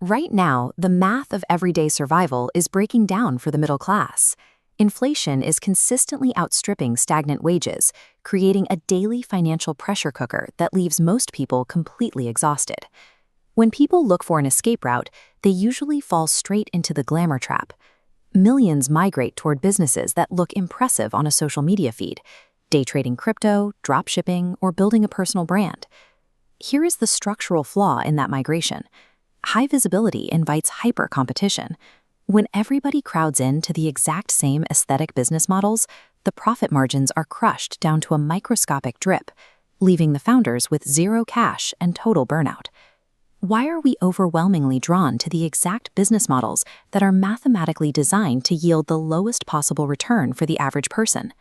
Right now, the math of everyday survival is breaking down for the middle class. Inflation is consistently outstripping stagnant wages, creating a daily financial pressure cooker that leaves most people completely exhausted. When people look for an escape route, they usually fall straight into the glamour trap. Millions migrate toward businesses that look impressive on a social media feed, day trading crypto, drop shipping, or building a personal brand. Here is the structural flaw in that migration. High visibility invites hyper competition. When everybody crowds into the exact same aesthetic business models, the profit margins are crushed down to a microscopic drip, leaving the founders with zero cash and total burnout. Why are we overwhelmingly drawn to the exact business models that are mathematically designed to yield the lowest possible return for the average person?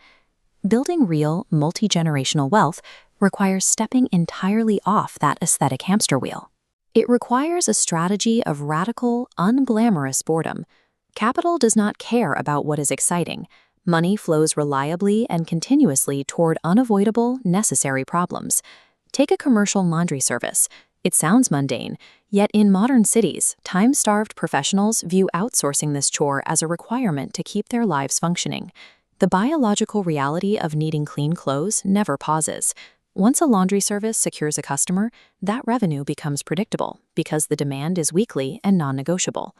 Building real, multi-generational wealth requires stepping entirely off that aesthetic hamster wheel. It requires a strategy of radical, unglamorous boredom. Capital does not care about what is exciting. Money flows reliably and continuously toward unavoidable, necessary problems. Take a commercial laundry service. It sounds mundane, yet in modern cities, time-starved professionals view outsourcing this chore as a requirement to keep their lives functioning. The biological reality of needing clean clothes never pauses. Once a laundry service secures a customer, that revenue becomes predictable because the demand is weekly and non-negotiable.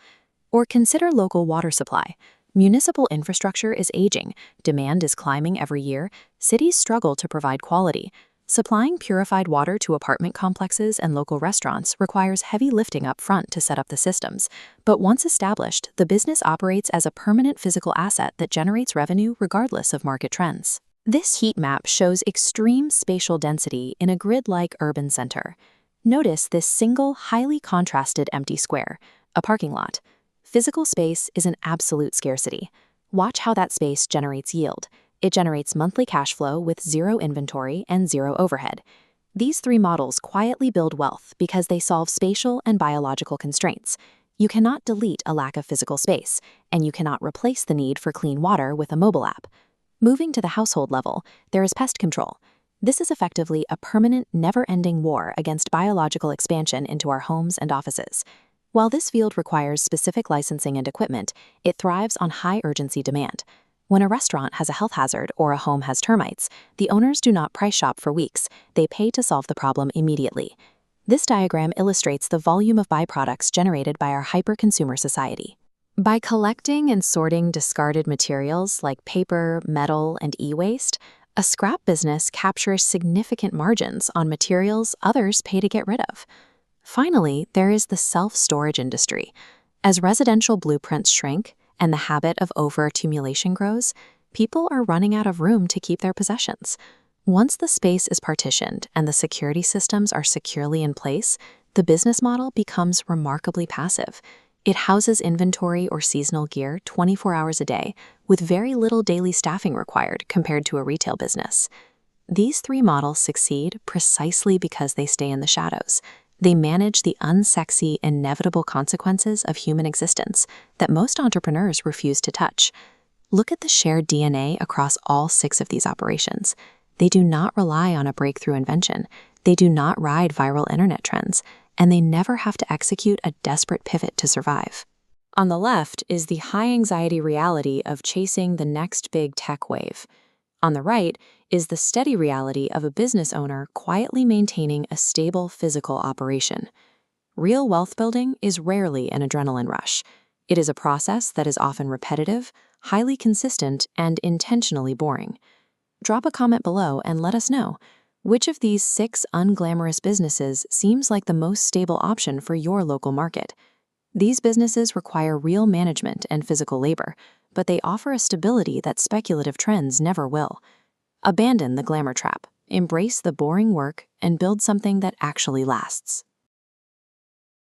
Or consider local water supply. Municipal infrastructure is aging, demand is climbing every year, cities struggle to provide quality. Supplying purified water to apartment complexes and local restaurants requires heavy lifting up front to set up the systems, but once established, the business operates as a permanent physical asset that generates revenue regardless of market trends. This heat map shows extreme spatial density in a grid-like urban center. Notice this single, highly contrasted empty square, a parking lot. Physical space is an absolute scarcity. Watch how that space generates yield. It generates monthly cash flow with zero inventory and zero overhead. These three models quietly build wealth because they solve spatial and biological constraints. You cannot delete a lack of physical space, and you cannot replace the need for clean water with a mobile app. Moving to the household level, there is pest control. This is effectively a permanent, never-ending war against biological expansion into our homes and offices. While this field requires specific licensing and equipment, it thrives on high-urgency demand. When a restaurant has a health hazard or a home has termites, the owners do not price shop for weeks. They pay to solve the problem immediately. This diagram illustrates the volume of byproducts generated by our hyper-consumer society. By collecting and sorting discarded materials like paper, metal, and e-waste, a scrap business captures significant margins on materials others pay to get rid of. Finally, there is the self-storage industry. As residential blueprints shrink and the habit of over-accumulation grows, people are running out of room to keep their possessions. Once the space is partitioned and the security systems are securely in place, the business model becomes remarkably passive. It houses inventory or seasonal gear 24 hours a day, with very little daily staffing required compared to a retail business. These three models succeed precisely because they stay in the shadows. They manage the unsexy, inevitable consequences of human existence that most entrepreneurs refuse to touch. Look at the shared DNA across all 6 of these operations. They do not rely on a breakthrough invention. They do not ride viral internet trends. And they never have to execute a desperate pivot to survive. On the left is the high-anxiety reality of chasing the next big tech wave. On the right is the steady reality of a business owner quietly maintaining a stable physical operation. Real wealth building is rarely an adrenaline rush. It is a process that is often repetitive, highly consistent, and intentionally boring. Drop a comment below and let us know. Which of these 6 unglamorous businesses seems like the most stable option for your local market? These businesses require real management and physical labor, but they offer a stability that speculative trends never will. Abandon the glamour trap, embrace the boring work, and build something that actually lasts.